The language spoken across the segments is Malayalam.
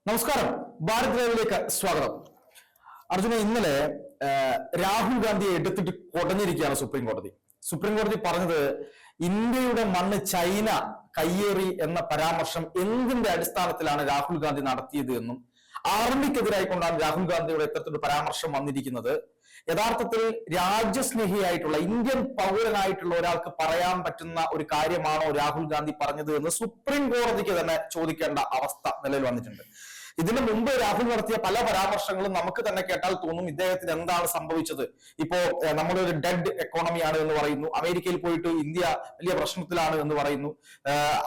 നമസ്കാരം, ഭാരത് ലൈവിലേക്ക് സ്വാഗതം. അർജുന, ഇന്നലെ രാഹുൽ ഗാന്ധിയെ എടുത്തിട്ട് കൊടഞ്ഞിരിക്കുകയാണ് സുപ്രീം കോടതി പറഞ്ഞത് ഇന്ത്യയുടെ മണ്ണ് ചൈന കയ്യേറി എന്ന പരാമർശം എന്തിന്റെ അടിസ്ഥാനത്തിലാണ് രാഹുൽ ഗാന്ധി നടത്തിയത് എന്നും ആർമിക്കെതിരായിക്കൊണ്ടാണ് രാഹുൽ ഗാന്ധിയുടെ ഇത്തരത്തിലൊരു പരാമർശം വന്നിരിക്കുന്നത്. യഥാർത്ഥത്തിൽ രാജ്യസ്നേഹിയായിട്ടുള്ള ഇന്ത്യൻ പൗരനായിട്ടുള്ള ഒരാൾക്ക് പറയാൻ പറ്റുന്ന ഒരു കാര്യമാണോ രാഹുൽ ഗാന്ധി പറഞ്ഞത് എന്ന് സുപ്രീം കോടതിക്ക് തന്നെ ചോദിക്കേണ്ട അവസ്ഥ നിലവിൽ വന്നിട്ടുണ്ട്. ഇതിനു മുമ്പ് രാഹുൽ നടത്തിയ പല പരാമർശങ്ങളും നമുക്ക് തന്നെ കേട്ടാൽ തോന്നും ഇദ്ദേഹത്തിന് എന്താണ് സംഭവിച്ചത്. ഇപ്പോ നമ്മളൊരു ഡെഡ് എക്കോണമിയാണ് എന്ന് പറയുന്നു, അമേരിക്കയിൽ പോയിട്ട് ഇന്ത്യ വലിയ പ്രശ്നത്തിലാണ് എന്ന് പറയുന്നു.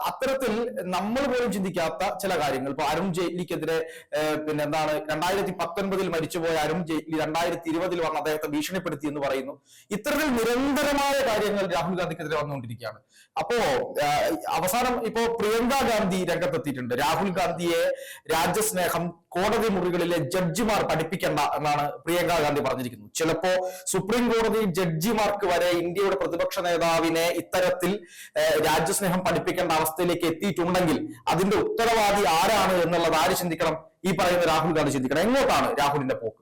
അത്തരത്തിൽ നമ്മൾ പോലും ചിന്തിക്കാത്ത ചില കാര്യങ്ങൾ. ഇപ്പൊ അരുൺ ജെയ്റ്റ്ലിക്കെതിരെ പിന്നെ എന്താണ് 2019 മരിച്ചുപോയ അരുൺ ജെയ്റ്റ്ലി 2020 വന്ന് അദ്ദേഹത്തെ ഭീഷണിപ്പെടുത്തി എന്ന് പറയുന്നു. ഇത്തരത്തിൽ നിരന്തരമായ കാര്യങ്ങൾ രാഹുൽ ഗാന്ധിക്കെതിരെ വന്നുകൊണ്ടിരിക്കുകയാണ്. അപ്പോ അവസാനം ഇപ്പോ പ്രിയങ്ക ഗാന്ധി രംഗത്തെത്തിയിട്ടുണ്ട്. രാഹുൽ ഗാന്ധിയെ രാജ്യസ്നേഹം കോടതി മുറികളിലെ ജഡ്ജിമാർ പഠിപ്പിക്കേണ്ട എന്നാണ് പ്രിയങ്ക ഗാന്ധി പറഞ്ഞിരിക്കുന്നത്. ചിലപ്പോ സുപ്രീം കോടതി ജഡ്ജിമാർക്ക് വരെ ഇന്ത്യയുടെ പ്രതിപക്ഷ നേതാവിനെ ഇത്തരത്തിൽ രാജ്യസ്നേഹം പഠിപ്പിക്കേണ്ട അവസ്ഥയിലേക്ക് എത്തിയിട്ടുണ്ടെങ്കിൽ അതിന്റെ ഉത്തരവാദി ആരാണ് എന്നുള്ളത് ആര് ചിന്തിക്കണം? ഈ പറയുന്ന രാഹുൽ ഗാന്ധി ചിന്തിക്കണം. എങ്ങോട്ടാണ് രാഹുലിന്റെ പോക്ക്?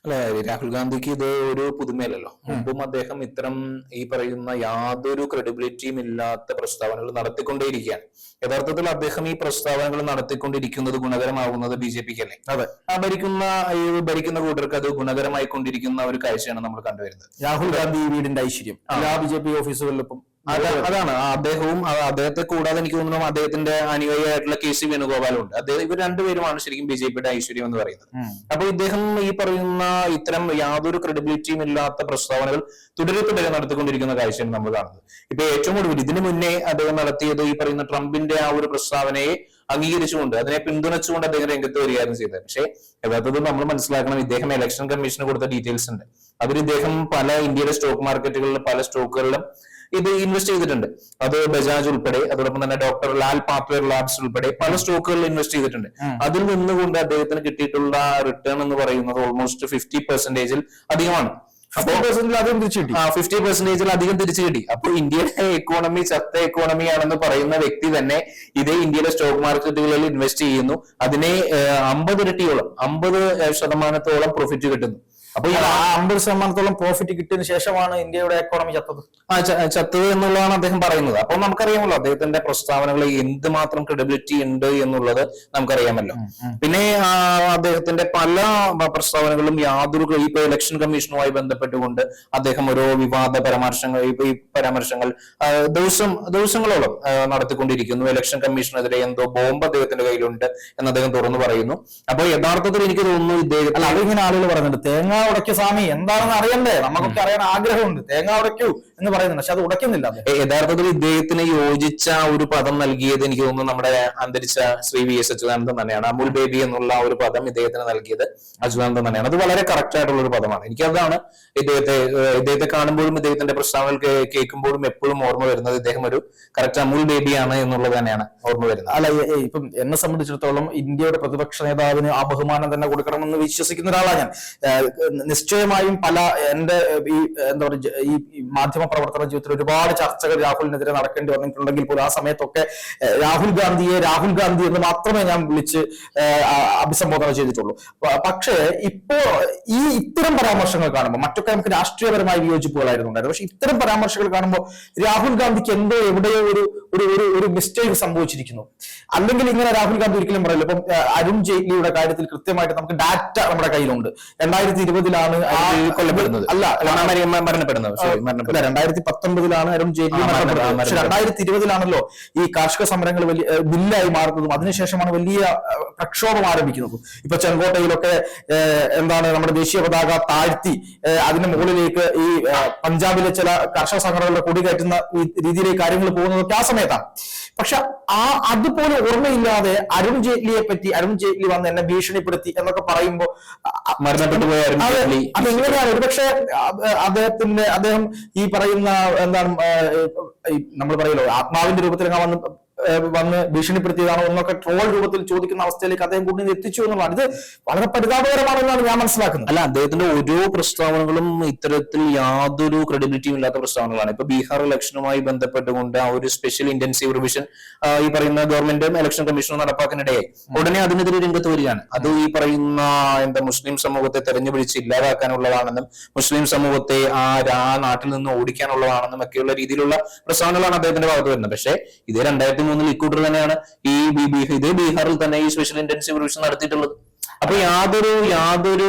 അല്ലെ, രാഹുൽ ഗാന്ധിക്ക് ഇത് ഒരു പുതുമയല്ലല്ലോ. മുമ്പും അദ്ദേഹം ഇത്തരം ഈ പറയുന്ന യാതൊരു ക്രെഡിബിലിറ്റിയും ഇല്ലാത്ത പ്രസ്താവനകൾ നടത്തിക്കൊണ്ടേയിരിക്കുകയാണ്. യഥാർത്ഥത്തിൽ അദ്ദേഹം ഈ പ്രസ്താവനകൾ നടത്തിക്കൊണ്ടിരിക്കുന്നത് ഗുണകരമാകുന്നത് BJPക്ക് അല്ലേ? അതെ, ഭരിക്കുന്ന കൂട്ടർക്ക് അത് ഗുണകരമായി കൊണ്ടിരിക്കുന്ന ഒരു കാഴ്ചയാണ് നമ്മൾ കണ്ടുവരുന്നത്. രാഹുൽ ഗാന്ധി വീടിന്റെ ഐശ്വര്യം എല്ലാ BJP ഓഫീസുകളിലും അതാണ്. അദ്ദേഹവും അദ്ദേഹത്തെ കൂടാതെ എനിക്ക് തോന്നുന്നു അദ്ദേഹത്തിന്റെ അനുയായിയായിട്ടുള്ള KC വേണുഗോപാലും ഉണ്ട്. ഇവർ രണ്ടുപേരുമാണ് ശരിക്കും BJPയുടെ ഐശ്വര്യം എന്ന് പറയുന്നത്. അപ്പൊ ഇദ്ദേഹം ഈ പറയുന്ന ഇത്തരം യാതൊരു ക്രെഡിബിലിറ്റിയും ഇല്ലാത്ത പ്രസ്താവനകൾ തുടരെ നടത്തിക്കൊണ്ടിരിക്കുന്ന കാഴ്ചയാണ് നമ്മൾ കാണുന്നത്. ഇപ്പൊ ഏറ്റവും കൂടുതൽ ഇതിനു മുന്നേ അദ്ദേഹം നടത്തിയത് ഈ പറയുന്ന ട്രംപിന്റെ ആ ഒരു പ്രസ്താവനയെ അംഗീകരിച്ചുകൊണ്ട് അതിനെ പിന്തുണച്ചുകൊണ്ട് അദ്ദേഹം രംഗത്ത് വരികയായിരുന്നു ചെയ്തത്. പക്ഷേ യഥാർത്ഥത്തിൽ നമ്മൾ മനസ്സിലാക്കണം, ഇദ്ദേഹം ഇലക്ഷൻ കമ്മീഷന് കൊടുത്ത ഡീറ്റെയിൽസ് ഉണ്ട്. അതിൽ ഇദ്ദേഹം ഇന്ത്യയുടെ സ്റ്റോക്ക് മാർക്കറ്റുകളിലും പല സ്റ്റോക്കുകളിലും ഇത് ഇൻവെസ്റ്റ് ചെയ്തിട്ടുണ്ട്. അത് ബജാജ് ഉൾപ്പെടെ, അതോടൊപ്പം തന്നെ ഡോക്ടർ ലാൽ പാത്വേർ ലാബ്സ് ഉൾപ്പെടെ പല സ്റ്റോക്കുകളിൽ ഇൻവെസ്റ്റ് ചെയ്തിട്ടുണ്ട്. അതിൽ നിന്നുകൊണ്ട് അദ്ദേഹത്തിന് കിട്ടിയിട്ടുള്ള റിട്ടേൺ എന്ന് പറയുന്നത് ഓൾമോസ്റ്റ് 50% അധികമാണ്. 50% അധികം തിരിച്ചു കിട്ടി. അപ്പൊ ഇന്ത്യയുടെ എക്കോണമി ചത്ത എക്കോണമിയാണെന്ന് പറയുന്ന വ്യക്തി തന്നെ ഇതേ ഇന്ത്യയിലെ സ്റ്റോക്ക് മാർക്കറ്റുകളിൽ ഇൻവെസ്റ്റ് ചെയ്യുന്നു. അതിനെ 50 ഇരട്ടിയോളം 50% പ്രോഫിറ്റ് കിട്ടുന്നു. അപ്പൊ ഈ 50% പ്രോഫിറ്റ് കിട്ടിയതിനു ശേഷമാണ് ഇന്ത്യയുടെ എക്കോണമി ചത്തത് എന്നുള്ളതാണ് അദ്ദേഹം പറയുന്നത്. അപ്പൊ നമുക്കറിയാമല്ലോ അദ്ദേഹത്തിന്റെ പ്രസ്താവനകളിൽ എന്തുമാത്രം ക്രെഡിബിലിറ്റി ഉണ്ട് എന്നുള്ളത് നമുക്കറിയാമല്ലോ. പിന്നെ അദ്ദേഹത്തിന്റെ പല പ്രസ്താവനകളും ഇപ്പൊ ഇലക്ഷൻ കമ്മീഷനുമായി ബന്ധപ്പെട്ടുകൊണ്ട് അദ്ദേഹം ഓരോ വിവാദ പരാമർശങ്ങൾ ഈ പരാമർശങ്ങൾ ദിവസങ്ങളോളം നടത്തിക്കൊണ്ടിരിക്കുന്നു. ഇലക്ഷൻ കമ്മീഷനെതിരെ എന്തോ ബോംബ് അദ്ദേഹത്തിന്റെ കയ്യിലുണ്ട് എന്ന് അദ്ദേഹം തുറന്നു പറയുന്നു. അപ്പൊ യഥാർത്ഥത്തിൽ എനിക്ക് തോന്നുന്നു ഇദ്ദേഹം അതിങ്ങനെ ആളുകൾ പറയുന്നുണ്ട്, തേങ്ങ ഉടയ്ക്കു സ്വാമി, എന്താണെന്ന് അറിയണ്ടേ, നമുക്കൊക്കെ അറിയാൻ ആഗ്രഹമുണ്ട്, തേങ്ങ ഉടയ്ക്കൂ എന്ന് പറയുന്നുണ്ട്. പക്ഷെ അത് ഉടയ്ക്കുന്നില്ല. യഥാർത്ഥത്തിൽ ഇദ്ദേഹത്തിന് യോജിച്ച ഒരു പദം നൽകിയത് എനിക്ക് തോന്നുന്നു നമ്മുടെ അന്തരിച്ച ശ്രീ VS അച്യുതാനന്ദൻ തന്നെയാണ്. അമുൽ ബേബി എന്നുള്ള ഒരു പദം ഇദ്ദേഹത്തിന് നൽകിയത് അച്യുതാനന്ദൻ തന്നെയാണ്. അത് വളരെ കറക്റ്റ് ആയിട്ടുള്ള ഒരു പദമാണ്. എനിക്കതാണ് ഇദ്ദേഹത്തെ കാണുമ്പോഴും ഇദ്ദേഹത്തിന്റെ പ്രസ്താവനകൾ കേൾക്കുമ്പോഴും എപ്പോഴും ഓർമ്മ വരുന്നത് ഇദ്ദേഹം ഒരു കറക്റ്റ് അമുൽ ബേബിയാണ് എന്നുള്ളത് തന്നെയാണ് ഓർമ്മ വരുന്നത്. അല്ല, ഇപ്പം എന്നെ സംബന്ധിച്ചിടത്തോളം ഇന്ത്യയുടെ പ്രതിപക്ഷ നേതാവിന് ആ ബഹുമാനം തന്നെ കൊടുക്കണമെന്ന് വിശ്വസിക്കുന്ന ഒരാളാണ് ഞാൻ. നിശ്ചയമായും എന്റെ ഈ എന്താ പറയുക, ഈ മാധ്യമ പ്രവർത്തന ജീവിതത്തിൽ ഒരുപാട് ചർച്ചകൾ രാഹുലിനെതിരെ നടക്കേണ്ടി വന്നിട്ടുണ്ടെങ്കിൽ പോലും ആ സമയത്തൊക്കെ രാഹുൽ ഗാന്ധി എന്ന് മാത്രമേ ഞാൻ വിളിച്ച് അഭിസംബോധന ചെയ്തിട്ടുള്ളൂ. പക്ഷേ ഇപ്പോ ഇത്തരം പരാമർശങ്ങൾ കാണുമ്പോൾ, മറ്റൊക്കെ നമുക്ക് രാഷ്ട്രീയപരമായ വിയോജിപ്പുകളായിരുന്നു, പക്ഷെ ഇത്തരം പരാമർശങ്ങൾ കാണുമ്പോൾ രാഹുൽ ഗാന്ധിക്ക് എവിടെയോ ഒരു മിസ്റ്റേക്ക് സംഭവിച്ചിരിക്കുന്നു. അല്ലെങ്കിൽ ഇങ്ങനെ രാഹുൽ ഗാന്ധി ഒരിക്കലും പറയില്ല. ഇപ്പം അരുൺ ജെയ്റ്റ്ലിയുടെ കാര്യത്തിൽ കൃത്യമായിട്ട് നമുക്ക് ഡാറ്റ നമ്മുടെ കയ്യിലുണ്ട്. 2020 കൊല്ലപ്പെടുന്നത് അല്ല, മരണപ്പെടുന്നത് 2019 അരുൺ ജെയ്റ്റ്ലി മരണപ്പെടുന്നത്. പക്ഷെ 2020 ഈ കാർഷിക സമരങ്ങൾ വലിയ ബില്ലായി മാറുന്നതും അതിനുശേഷമാണ് വലിയ പ്രക്ഷോഭം ആരംഭിക്കുന്നതും. ഇപ്പൊ ചെങ്കോട്ടയിലൊക്കെ എന്താണ് നമ്മുടെ ദേശീയ പതാക താഴ്ത്തി അതിന് മുകളിലേക്ക് ഈ പഞ്ചാബിലെ ചില കർഷക സംഘടനകളുടെ കൊടി കയറ്റുന്ന രീതിയിലേക്ക് കാര്യങ്ങൾ പോകുന്നതൊക്കെ ആ സമയത്താണ്. പക്ഷെ അതുപോലെ ഓർമ്മയില്ലാതെ അരുൺ ജെയ്റ്റ്ലി വന്ന് എന്നെ ഭീഷണിപ്പെടുത്തി എന്നൊക്കെ പറയുമ്പോൾ അതെങ്ങനെയാണ്? ഒരുപക്ഷെ അദ്ദേഹം ഈ പറയുന്ന എന്താണ് നമ്മൾ പറയല്ലോ ആത്മാവിന്റെ രൂപത്തിൽ വന്ന് വന്ന് ഭീഷണിപ്പെടുത്തിയതാണോ എന്നൊക്കെ ട്രോൾ രൂപത്തിൽ ചോദിക്കുന്ന അവസ്ഥയിലേക്ക് അദ്ദേഹം കൊണ്ടുവന്ന് എത്തിച്ചു എന്നുള്ളതാണ്. ഇത് വളരെ പരിതാപകരമാണെന്നാണ് ഞാൻ മനസ്സിലാക്കുന്നത്. അല്ല, അദ്ദേഹത്തിന്റെ ഓരോ പ്രസ്താവനകളും ഇത്തരത്തിൽ യാതൊരു ക്രെഡിബിലിറ്റിയും ഇല്ലാത്ത പ്രസ്താവനകളാണ്. ഇപ്പൊ ബീഹാർ ഇലക്ഷനുമായി ബന്ധപ്പെട്ടുകൊണ്ട് ആ ഒരു സ്പെഷ്യൽ ഇന്റൻസീവ് റിവിഷൻ ഈ പറയുന്ന ഗവൺമെന്റും ഇലക്ഷൻ കമ്മീഷനും നടപ്പാക്കാനിടയായി. ഉടനെ അതിനെതിരെ രംഗത്ത് വരികയാണ്. അത് ഈ പറയുന്ന മുസ്ലിം സമൂഹത്തെ തെരഞ്ഞുപിടിച്ച് ഇല്ലാതാക്കാനുള്ളതാണെന്നും മുസ്ലിം സമൂഹത്തെ ആ നാട്ടിൽ നിന്ന് ഓടിക്കാനുള്ളതാണെന്നും ഒക്കെയുള്ള രീതിയിലുള്ള പ്രസ്താവനകളാണ് അദ്ദേഹത്തിന്റെ ഭാഗത്ത് വരുന്നത്. പക്ഷേ ഇതേ 2003 ഇക്കൂട്ടർ തന്നെയാണ് ഇതേ ബീഹാറിൽ തന്നെ ഈ സ്പെഷ്യൽ ഇന്റൻസീവ് റിവിഷൻ നടത്തിയിട്ടുള്ളത്. അപ്പൊ യാതൊരു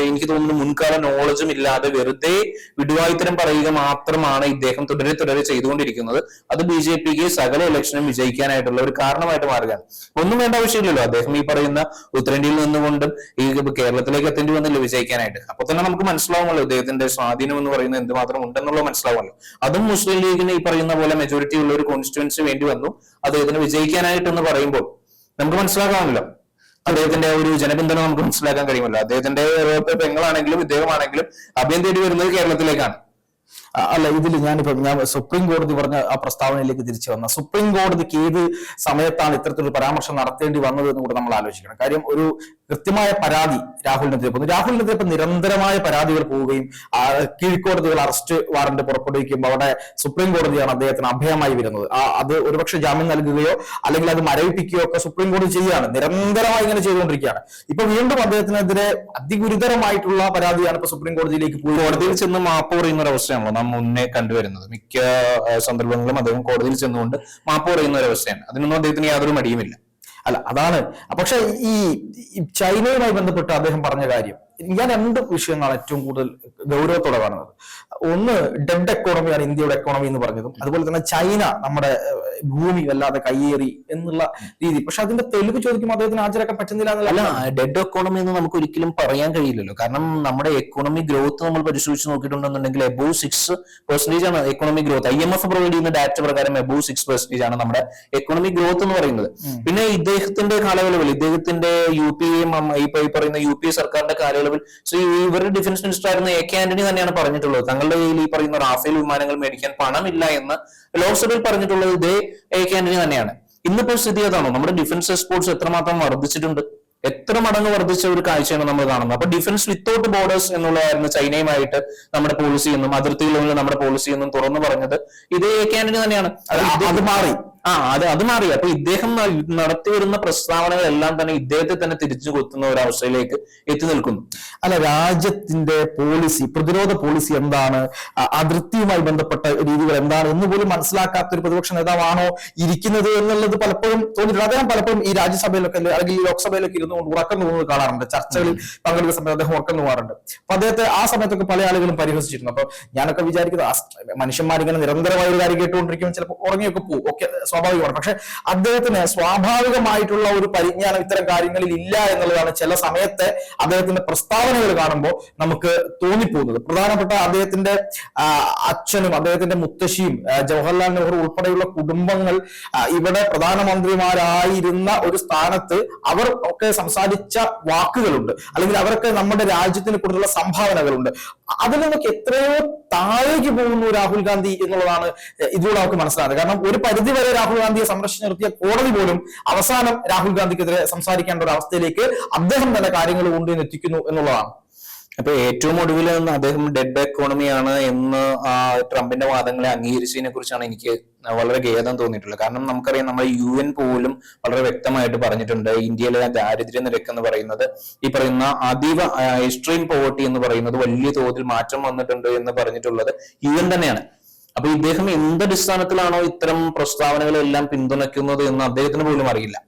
എനിക്ക് തോന്നുന്നു മുൻകാല നോളജും ഇല്ലാതെ വെറുതെ വിടുവായുത്തരം പറയുക മാത്രമാണ് ഇദ്ദേഹം തുടരെ ചെയ്തുകൊണ്ടിരിക്കുന്നത്. അത് BJPക്ക് സകല ഇലക്ഷനും വിജയിക്കാനായിട്ടുള്ള ഒരു കാരണമായിട്ട് മാറുകയാണ്. ഒന്നും വേണ്ട ആവശ്യമില്ലല്ലോ. അദ്ദേഹം ഈ പറയുന്ന ഉത്തരേന്ത്യയിൽ നിന്നുകൊണ്ടും ഈ കേരളത്തിലേക്ക് എത്തേണ്ടി വന്നില്ല വിജയിക്കാനായിട്ട്. അപ്പൊ തന്നെ നമുക്ക് മനസ്സിലാവുമല്ലോ ഇദ്ദേഹത്തിന്റെ സ്വാധീനം എന്ന് പറയുന്നത് എന്തുമാത്രം ഉണ്ടെന്നുള്ളത് മനസ്സിലാവുമല്ലോ. അതും മുസ്ലിം ലീഗിന് ഈ പറയുന്ന പോലെ മെജോറിറ്റി ഉള്ള ഒരു കോൺസ്റ്റിറ്റ്യുവൻസി വേണ്ടി വന്നു അദ്ദേഹത്തിന് വിജയിക്കാനായിട്ടെന്ന് പറയുമ്പോൾ നമുക്ക് മനസ്സിലാക്കാമല്ലോ. അദ്ദേഹത്തിന്റെ ഒരു ജനപിന്തുണ നമുക്ക് മനസ്സിലാക്കാൻ കഴിയുമല്ലോ. അദ്ദേഹത്തിന്റെ പെങ്ങളാണെങ്കിലും ഇദ്ദേഹമാണെങ്കിലും അഭയം തേടി വരുന്നത് കേരളത്തിലേക്കാണ്. അല്ല, ഇതിൽ ഞാൻ സുപ്രീം കോടതി പറഞ്ഞ ആ പ്രസ്താവനയിലേക്ക് തിരിച്ചു വന്ന സുപ്രീം കോടതിക്ക് ഏത് സമയത്താണ് ഇത്തരത്തിലൊരു പരാമർശം നടത്തേണ്ടി വന്നത് എന്ന് കൂടെ നമ്മൾ ആലോചിക്കണം. കാര്യം ഒരു കൃത്യമായ പരാതി രാഹുലിനെതിരെ പോകുന്നു. രാഹുലിനെതിരെ ഇപ്പൊ നിരന്തരമായ പരാതികൾ പോവുകയും കീഴ്ക്കോടതികൾ അറസ്റ്റ് വാറന്റ് പുറപ്പെടുവിക്കുമ്പോൾ അവിടെ സുപ്രീം കോടതിയാണ് അദ്ദേഹത്തിന് അഭയമായി വരുന്നത്. അത് ഒരുപക്ഷെ ജാമ്യം നൽകുകയോ അല്ലെങ്കിൽ അത് മരവിപ്പിക്കുകയോ ഒക്കെ സുപ്രീം കോടതി ചെയ്യുകയാണ്. നിരന്തരമായി ഇങ്ങനെ ചെയ്തുകൊണ്ടിരിക്കുകയാണ്. ഇപ്പൊ വീണ്ടും അദ്ദേഹത്തിനെതിരെ അതിഗുരുതരമായിട്ടുള്ള പരാതിയാണ് ഇപ്പൊ സുപ്രീം കോടതിയിലേക്ക് പോയി. കോടതിയിൽ ചെന്ന് മാപ്പ് പറയുന്ന ഒരു അവസ്ഥയാണല്ലോ നാം മുന്നേ കണ്ടുവരുന്നത്. മിക്ക സന്ദർഭങ്ങളിലും അദ്ദേഹം കോടതിയിൽ ചെന്നുകൊണ്ട് മാപ്പ് പറയുന്ന ഒരു അവസ്ഥയാണ്. അതിനൊന്നും അദ്ദേഹത്തിന് യാതൊരു മടിയുമില്ല. അല്ല, അതാണ്. പക്ഷെ ഈ ചൈനയുമായി ബന്ധപ്പെട്ട് അദ്ദേഹം പറഞ്ഞ കാര്യം ഞാൻ 2 വിഷയങ്ങളാണ് ഏറ്റവും കൂടുതൽ ഗൗരവത്തോടെ കാണുന്നത്. ഒന്ന്, ഡെഡ് എക്കോണമിയാണ് ഇന്ത്യയുടെ എക്കോണമി എന്ന് പറഞ്ഞതും, അതുപോലെ തന്നെ ചൈന നമ്മുടെ ഭൂമി വല്ലാതെ കയ്യേറി എന്നുള്ള രീതി. പക്ഷെ അതിന്റെ തെളിവ് ചോദിക്കുമ്പോൾ അദ്ദേഹത്തിന് ഹാജരാക്കാൻ പറ്റുന്നില്ല. അല്ല, ഡെഡ് എക്കോണമി എന്ന് നമുക്ക് ഒരിക്കലും പറയാൻ കഴിയില്ലല്ലോ. കാരണം നമ്മുടെ എക്കോണമി ഗ്രോത്ത് നമ്മൾ പരിശോധിച്ച് നോക്കിയിട്ടുണ്ടെന്നുണ്ടെങ്കിൽ above 6% ആണ് എക്കോണമിക് ഗ്രോത്ത്. IMF പ്രൊവൈഡ് ചെയ്യുന്ന ഡാറ്റ പ്രകാരം above 6% ആണ് നമ്മുടെ എക്കോണമിക് ഗ്രോത്ത് എന്ന് പറയുന്നത്. പിന്നെ ഇദ്ദേഹത്തിന്റെ കാലയളവിൽ ഇദ്ദേഹത്തിന്റെ UPA ഈ പറയുന്ന UPA സർക്കാരിന്റെ കാലയളവിൽ ഇവരുടെ ഡിഫൻസ് മിനിസ്റ്റർ ആയിരുന്ന AK ആന്റണി തന്നെയാണ് പറഞ്ഞിട്ടുള്ളത് തങ്ങളുടെ കയ്യിൽ ഈ പറയുന്ന റാഫേൽ വിമാനങ്ങൾ മേടിക്കാൻ പണമില്ല എന്ന് ലോക്സഭയിൽ പറഞ്ഞിട്ടുള്ളത് ഇതേ AK ആന്റണി തന്നെയാണ്. ഇന്നിപ്പോൾ സ്ഥിതി ഏതാണോ? നമ്മുടെ ഡിഫൻസ് എക്സ്പോർട്സ് എത്രമാത്രം വർദ്ധിച്ചിട്ടുണ്ട്, എത്ര മടങ്ങ് വർദ്ധിച്ച ഒരു കാഴ്ചയാണ് നമ്മൾ കാണുന്നത്. അപ്പൊ ഡിഫൻസ് വിത്തൗട്ട് ബോർഡേഴ്സ് എന്നുള്ളതായിരുന്നു ചൈനയുമായിട്ട് നമ്മുടെ പോളിസി എന്നും അതിർത്തികളിൽ നമ്മുടെ പോളിസി എന്നും തുറന്നു പറഞ്ഞത് ഇതേ AK ആന്റണി തന്നെയാണ്. അത് മാറി. അത് മാറി. അപ്പൊ ഇദ്ദേഹം നടത്തി വരുന്ന പ്രസ്താവനകളെല്ലാം തന്നെ ഇദ്ദേഹത്തെ തന്നെ തിരിച്ചു കൊത്തുന്ന ഒരു അവസ്ഥയിലേക്ക് എത്തി നിൽക്കുന്നു. അല്ല, രാജ്യത്തിന്റെ പോളിസി, പ്രതിരോധ പോളിസി എന്താണ്, അതിർത്തിയുമായി ബന്ധപ്പെട്ട രീതികൾ എന്താണ് എന്ന് പോലും മനസ്സിലാക്കാത്ത ഒരു പ്രതിപക്ഷ നേതാവാണോ ഇരിക്കുന്നത് എന്നുള്ളത് പലപ്പോഴും തോന്നിയിട്ടുണ്ട്. അദ്ദേഹം പലപ്പോഴും ഈ രാജ്യസഭയിലൊക്കെ അല്ലെങ്കിൽ ഈ ലോക്സഭയിലൊക്കെ ഇരുന്നുകൊണ്ട് ഉറക്കം തോന്നുന്നത് കാണാറുണ്ട്. ചർച്ചകളിൽ പങ്കെടുക്കുന്ന സമയത്ത് അദ്ദേഹം ഉറക്കം തോന്നാറുണ്ട്. അപ്പൊ അദ്ദേഹത്തെ ആ സമയത്തൊക്കെ പല ആളുകളും പരിഹസിച്ചിരുന്നു. അപ്പൊ ഞാനൊക്കെ വിചാരിക്കുന്നത് മനുഷ്യന്മാരിങ്ങനെ നിരന്തരമായ ഒരു കാര്യം കേട്ടുകൊണ്ടിരിക്കുമ്പോൾ ചിലപ്പോൾ ഉറങ്ങിയൊക്കെ പോകും, ഒക്കെ സ്വാഭാവികമാണ്. പക്ഷെ അദ്ദേഹത്തിന് സ്വാഭാവികമായിട്ടുള്ള ഒരു പരിജ്ഞാനം ഇത്തരം കാര്യങ്ങളിൽ ഇല്ല എന്നുള്ളതാണ് ചില സമയത്തെ അദ്ദേഹത്തിന്റെ പ്രസ്താവനകൾ കാണുമ്പോൾ നമുക്ക് തോന്നിപ്പോകുന്നത്. പ്രധാനപ്പെട്ട അദ്ദേഹത്തിന്റെ അച്ഛനും അദ്ദേഹത്തിന്റെ മുത്തശ്ശിയും ജവഹർലാൽ നെഹ്റു ഉൾപ്പെടെയുള്ള കുടുംബങ്ങൾ ഇവിടെ പ്രധാനമന്ത്രിമാരായിരുന്ന ഒരു സ്ഥാനത്ത് അവർ ഒക്കെ സംസാരിച്ച വാക്കുകളുണ്ട്, അല്ലെങ്കിൽ അവരൊക്കെ നമ്മുടെ രാജ്യത്തിന് കൂടുതലുള്ള സംഭാവനകളുണ്ട്. അതിൽ നിന്നൊക്കെ എത്രയോ താഴേക്ക് പോകുന്നു രാഹുൽ ഗാന്ധി എന്നുള്ളതാണ് ഇതിലൂടെ നമുക്ക് മനസ്സിലാകുന്നത്. കാരണം ഒരു പരിധി വരെ രാഹുൽ ഗാന്ധിയെ സംരക്ഷിച്ച് നിർത്തിയ കോടതി പോലും അവസാനം രാഹുൽ ഗാന്ധിക്കെതിരെ സംസാരിക്കേണ്ട ഒരു അവസ്ഥയിലേക്ക് അദ്ദേഹം തന്നെ കാര്യങ്ങൾ കൊണ്ടുവന്ന് എത്തിക്കുന്നു എന്നുള്ളതാണ്. അപ്പൊ ഏറ്റവും ഒടുവിൽ അദ്ദേഹം ഡെഡ് എക്കോണമിയാണ് എന്ന് ട്രംപിന്റെ വാദങ്ങളെ അംഗീകരിച്ചതിനെ കുറിച്ചാണ് എനിക്ക് വളരെ ഖേദം തോന്നിയിട്ടുള്ളത്. കാരണം നമുക്കറിയാം നമ്മുടെ UN പോലും വളരെ വ്യക്തമായിട്ട് പറഞ്ഞിട്ടുണ്ട് ഇന്ത്യയിലെ ദാരിദ്ര്യ നിരക്ക് എന്ന് പറയുന്നത് ഈ പറയുന്ന അതീവ എക്സ്ട്രീം പോവർട്ടി എന്ന് പറയുന്നത് വലിയ തോതിൽ മാറ്റം വന്നിട്ടുണ്ട് എന്ന് പറഞ്ഞിട്ടുള്ളത് UN തന്നെയാണ്. അപ്പൊ ഇദ്ദേഹം എന്ത് അടിസ്ഥാനത്തിലാണോ ഇത്തരം പ്രസ്താവനകളെല്ലാം പിന്തുണയ്ക്കുന്നത് എന്ന് അദ്ദേഹത്തിന് പോലും അറിയില്ല.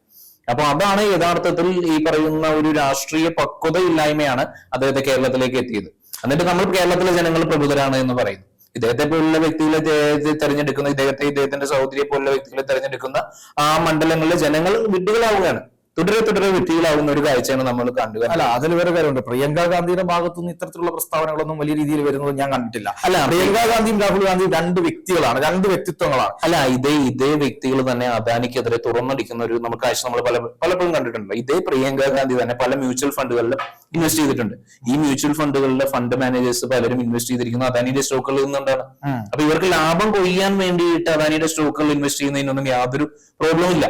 അപ്പൊ അതാണ് യഥാർത്ഥത്തിൽ ഈ പറയുന്ന ഒരു രാഷ്ട്രീയ പക്വതയില്ലായ്മയാണ് അദ്ദേഹത്തെ കേരളത്തിലേക്ക് എത്തിയത്. എന്നിട്ട് നമ്മൾ കേരളത്തിലെ ജനങ്ങൾ പ്രബുദ്ധരാണ് എന്ന് പറയുന്നു. ഇദ്ദേഹത്തെ പോലുള്ള വ്യക്തികളെ തെരഞ്ഞെടുക്കുന്ന ഇദ്ദേഹത്തിന്റെ സഹോദരിയെ പോലുള്ള വ്യക്തികളെ തെരഞ്ഞെടുക്കുന്ന ആ മണ്ഡലങ്ങളിലെ ജനങ്ങൾ വിഡ്ഢികളാവുകയാണ്. തുടരെ വ്യക്തികളാവുന്ന ഒരു കാഴ്ചയാണ് നമ്മൾ കണ്ടു. അല്ല, അതിൽ വേറെ കാര്യമുണ്ട്. പ്രിയങ്ക ഗാന്ധിയുടെ ഭാഗത്തുനിന്ന് ഇത്തരത്തിലുള്ള പ്രസ്താവനകളൊന്നും വലിയ രീതിയിൽ വരുന്നത് ഞാൻ കണ്ടിട്ടില്ല. അല്ല, പ്രിയങ്ക ഗാന്ധിയും രാഹുൽ ഗാന്ധിയും രണ്ട് വ്യക്തികളാണ്, രണ്ട് വ്യക്തിത്വങ്ങളാണ്. അല്ല, ഇതേ വ്യക്തികൾ തന്നെ അദാനിക്കെതിരെ തുറന്നടിക്കുന്ന ഒരു നമുക്ക് കാഴ്ച നമ്മൾ പലപ്പോഴും കണ്ടിട്ടുണ്ട്. ഇതേ പ്രിയങ്ക ഗാന്ധി തന്നെ പല മ്യൂച്വൽ ഫണ്ടുകളിൽ ഇൻവെസ്റ്റ് ചെയ്തിട്ടുണ്ട്. ഈ മ്യൂച്വൽ ഫണ്ടുകളിലെ ഫണ്ട് മാനേജേഴ്സ് പലരും ഇൻവെസ്റ്റ് ചെയ്തിരിക്കുന്നത് അദാനിയുടെ സ്റ്റോക്കുകളിൽ നിന്നുകൊണ്ടാണ്. അപ്പൊ ഇവർക്ക് ലാഭം കൊയ്യാൻ വേണ്ടിയിട്ട് അദാനിയുടെ സ്റ്റോക്കുകൾ ഇൻവെസ്റ്റ് ചെയ്യുന്നതിനൊന്നും യാതൊരു പ്രോബ്ലം ഇല്ല.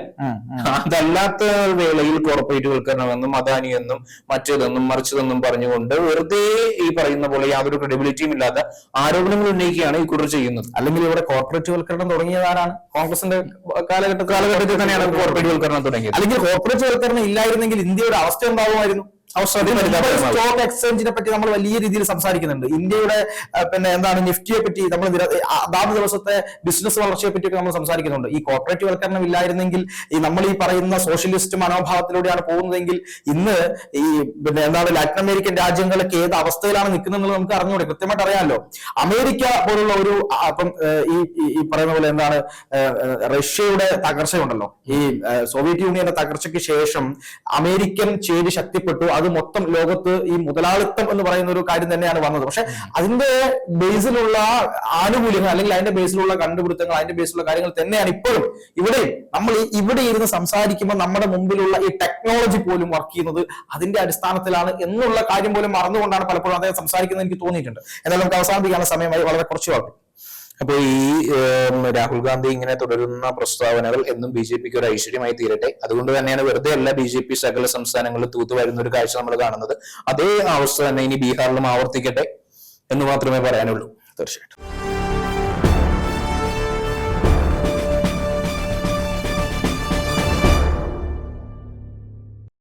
അതല്ലാത്ത വേളയിൽ കോർപ്പറേറ്റുകൾക്കെന്നും അദാനി എന്നും മറ്റേതെന്നും മറിച്ചതെന്നും പറഞ്ഞുകൊണ്ട് വെറുതെ ഈ പറയുന്ന പോലെ യാതൊരു ക്രെഡിബിലിറ്റിയും ഇല്ലാത്ത ആരോപണങ്ങൾ ഉന്നയിക്കുകയാണ് ഈ കൂട്ടർ ചെയ്യുന്നത്. അല്ലെങ്കിൽ ഇവിടെ കോർപ്പറേറ്റുവൽക്കരണം തുടങ്ങിയതാരാണ്? കോൺഗ്രസിന്റെ കാലഘട്ടത്തിൽ തന്നെയാണ് കോർപ്പറേറ്റുവൽക്കരണം തുടങ്ങിയത്. അല്ലെങ്കിൽ കോർപ്പറേറ്റുവൽക്കരണം ഇല്ലായിരുന്നെങ്കിൽ ഇന്ത്യയുടെ അവസ്ഥ എന്താകുമായിരുന്നു? സ്റ്റോക്ക് എക്സ്ചേഞ്ചിനെ പറ്റി നമ്മൾ വലിയ രീതിയിൽ സംസാരിക്കുന്നുണ്ട്. ഇന്ത്യയുടെ പിന്നെ എന്താണ് നിഫ്റ്റിയെ പറ്റി നമ്മൾ അതാത് ദിവസത്തെ ബിസിനസ് വളർച്ചയെ പറ്റിയൊക്കെ നമ്മൾ സംസാരിക്കുന്നുണ്ട്. ഈ കോർപ്പറേറ്റ് വൽക്കരണം ഇല്ലായിരുന്നെങ്കിൽ നമ്മൾ ഈ പറയുന്ന സോഷ്യലിസ്റ്റ് മനോഭാവത്തിലൂടെയാണ് പോകുന്നതെങ്കിൽ ഇന്ന് ഈ പിന്നെ എന്താണ് ലാറ്റിൻ അമേരിക്കൻ രാജ്യങ്ങളൊക്കെ ഏത് അവസ്ഥയിലാണ് നിൽക്കുന്നത് നമുക്ക് അറിഞ്ഞുകൂടെ? കൃത്യമായിട്ട് അറിയാമല്ലോ. അമേരിക്ക പോലുള്ള ഒരു അപ്പം ഈ പറയുന്ന പോലെ എന്താണ് റഷ്യയുടെ തകർച്ചയുണ്ടല്ലോ, ഈ സോവിയറ്റ് യൂണിയന്റെ തകർച്ചയ്ക്ക് ശേഷം അമേരിക്കൻ ചേരി ശക്തിപ്പെട്ടു. അത് മൊത്തം ലോകത്ത് ഈ മുതലാളിത്തം എന്ന് പറയുന്ന ഒരു കാര്യം തന്നെയാണ് വന്നത്. പക്ഷെ അതിന്റെ ബേസിലുള്ള ആനുകൂല്യങ്ങൾ അല്ലെങ്കിൽ അതിന്റെ ബേസിലുള്ള കണ്ടുപിടുത്തങ്ങൾ, അതിന്റെ ബേസിലുള്ള കാര്യങ്ങൾ തന്നെയാണ് ഇപ്പോഴും നമ്മൾ ഇവിടെ ഇരുന്ന് സംസാരിക്കുമ്പോൾ നമ്മുടെ മുമ്പിലുള്ള ഈ ടെക്നോളജി പോലും വർക്ക് ചെയ്യുന്നത് അതിന്റെ അടിസ്ഥാനത്തിലാണ് എന്നുള്ള കാര്യം പോലും മറന്നുകൊണ്ടാണ് പലപ്പോഴും അദ്ദേഹം സംസാരിക്കുന്നത് എനിക്ക് തോന്നിയിട്ടുണ്ട്. എന്നാൽ നമുക്ക് അവസാനിപ്പിക്കാനുള്ള സമയമായി വളരെ കുറച്ച് വാക്ക്. അപ്പൊ ഈ രാഹുൽ ഗാന്ധി ഇങ്ങനെ തുടരുന്ന പ്രസ്താവനകൾ എന്നും BJPക്ക് ഒരു ഐശ്വര്യമായി തീരട്ടെ. അതുകൊണ്ട് തന്നെയാണ് വെറുതെ അല്ല BJP സകല സംസ്ഥാനങ്ങളിൽ തൂത്തുവരുന്ന ഒരു കാഴ്ച നമ്മൾ കാണുന്നത്. അതേ അവസ്ഥ തന്നെ ഇനി ബീഹാറിലും ആവർത്തിക്കട്ടെ എന്ന് മാത്രമേ പറയാനുള്ളൂ. തീർച്ചയായിട്ടും.